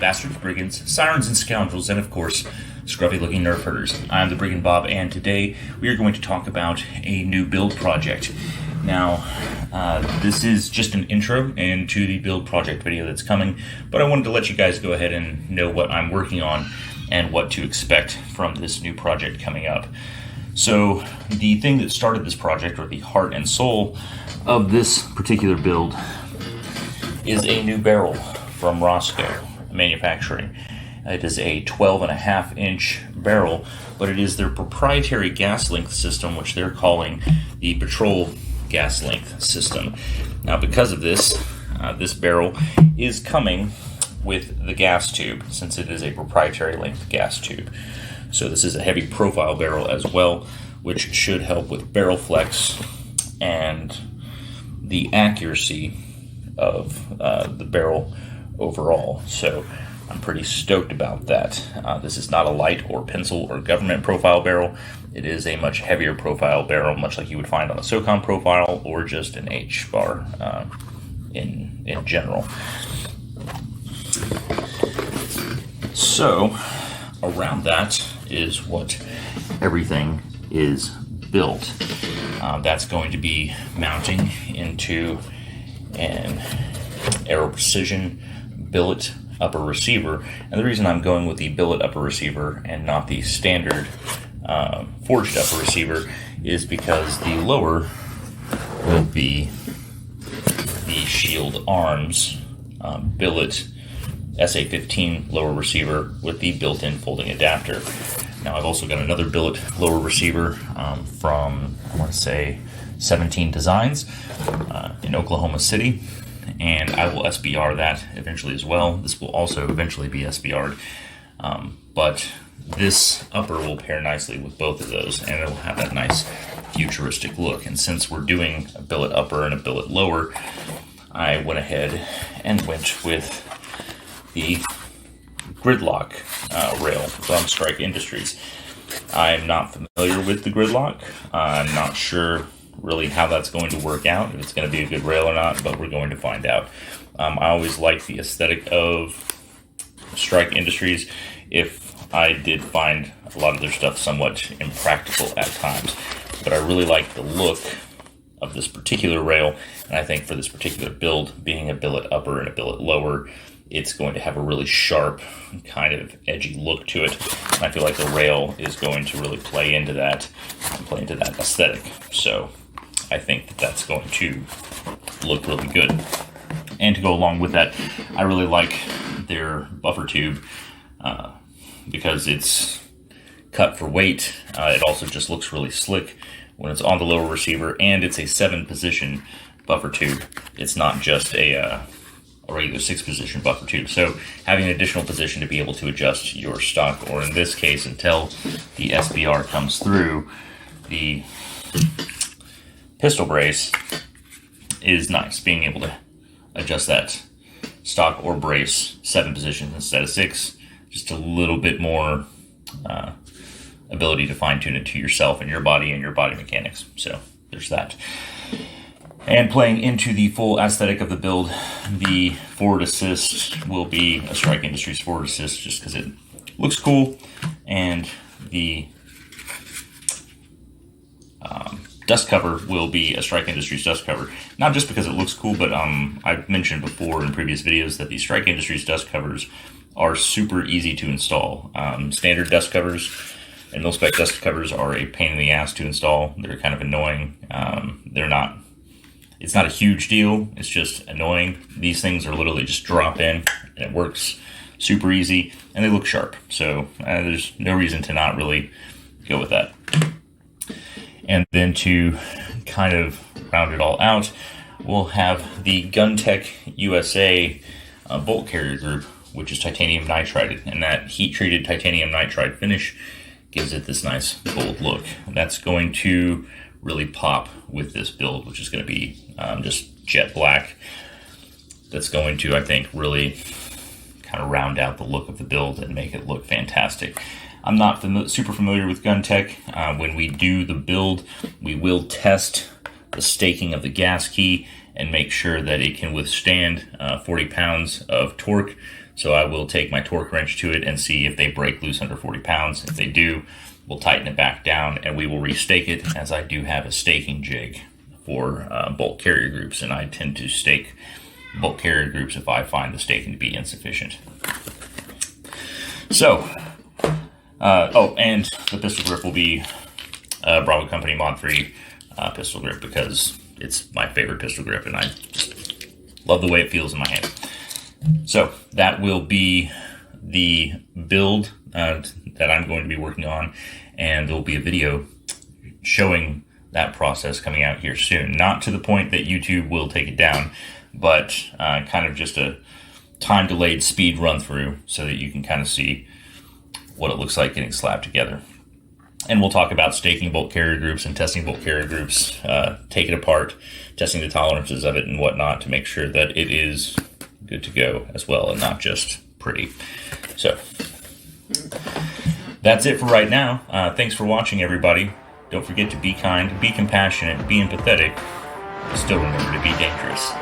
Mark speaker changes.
Speaker 1: bastards, brigands, sirens and scoundrels, and of course, scruffy-looking nerf herders. I'm the Brigand Bob, and today we are going to talk about a new build project. Now, this is just an intro into the build project video that's coming, but I wanted to let you guys go ahead and know what I'm working on and what to expect from this new project coming up. So, the thing that started this project, or the heart and soul of this particular build, is a new barrel from Rosco Manufacturing. It is a 12.5 inch barrel, but it is their proprietary gas length system, which they're calling the Patrol gas length system. Now, because of this, this barrel is coming with the gas tube, since it is a proprietary length gas tube. So this is a heavy profile barrel as well, which should help with barrel flex and the accuracy of the barrel overall. So I'm pretty stoked about that. This is not a light or pencil or government profile barrel. It is a much heavier profile barrel, much like you would find on a SOCOM profile or just an H-bar in general. So around that is what everything is built. That's going to be mounting into an Aero Precision billet upper receiver, and the reason I'm going with the billet upper receiver and not the standard forged upper receiver is because the lower will be the Shield Arms billet SA-15 lower receiver with the built-in folding adapter. Now, I've also got another billet lower receiver from, I want to say, 17 Designs in Oklahoma City, and I will SBR that eventually as well. This will also eventually be SBR'd, but this upper will pair nicely with both of those, and it will have that nice futuristic look. And since we're doing a billet upper and a billet lower, I went ahead and went with the Gridlock rail from Strike Industries. I'm not familiar with the Gridlock. I'm not sure really how that's going to work out, if it's going to be a good rail or not, but we're going to find out. I always like the aesthetic of Strike Industries, if I did find a lot of their stuff somewhat impractical at times. But I really like the look of this particular rail, and I think for this particular build, being a billet upper and a billet lower, it's going to have a really sharp, kind of edgy look to it. And I feel like the rail is going to really play into that aesthetic. So I think that that's going to look really good. And to go along with that, I really like their buffer tube because it's cut for weight. It also just looks really slick when it's on the lower receiver, and it's a 7-position buffer tube. It's not just a regular 6-position buffer tube. So having an additional position to be able to adjust your stock, or in this case, until the SBR comes through, the pistol brace is nice. Being able to adjust that stock or brace 7 positions instead of 6, just a little bit more ability to fine-tune it to yourself and your body mechanics. So there's that. And playing into the full aesthetic of the build, the forward assist will be a Strike Industries forward assist just because it looks cool, and the dust cover will be a Strike Industries dust cover. Not just because it looks cool, but I've mentioned before in previous videos that the Strike Industries dust covers are super easy to install. Standard dust covers and mil-spec dust covers are a pain in the ass to install. They're kind of annoying. It's not a huge deal, it's just annoying. These things are literally just drop in, and it works super easy, and they look sharp. So there's no reason to not really go with that. And then to kind of round it all out, we'll have the Guntech USA bolt carrier group, which is titanium nitride, and that heat-treated titanium nitride finish gives it this nice bold look. That's going to really pop with this build, which is going to be just jet black. That's going to, I think, really kind of round out the look of the build and make it look fantastic. I'm not super familiar with Guntech. When we do the build, we will test the staking of the gas key and make sure that it can withstand 40 pounds of torque So I will take my torque wrench to it and see if they break loose under 40 pounds. If they do, we'll tighten it back down and we will restake it, as I do have a staking jig for bolt carrier groups, and I tend to stake bolt carrier groups if I find the staking to be insufficient. So, and the pistol grip will be Bravo Company Mod 3 pistol grip, because it's my favorite pistol grip and I just love the way it feels in my hand. So that will be the build that I'm going to be working on, and there will be a video showing that process coming out here soon. Not to the point that YouTube will take it down, but kind of just a time-delayed speed run-through so that you can kind of see what it looks like getting slapped together. And we'll talk about staking bolt carrier groups and testing bolt carrier groups, take it apart, testing the tolerances of it and whatnot to make sure that it is good to go as well and not just pretty. So that's it for right now. Thanks for watching, everybody. Don't forget to be kind, be compassionate, be empathetic. Still remember to be dangerous.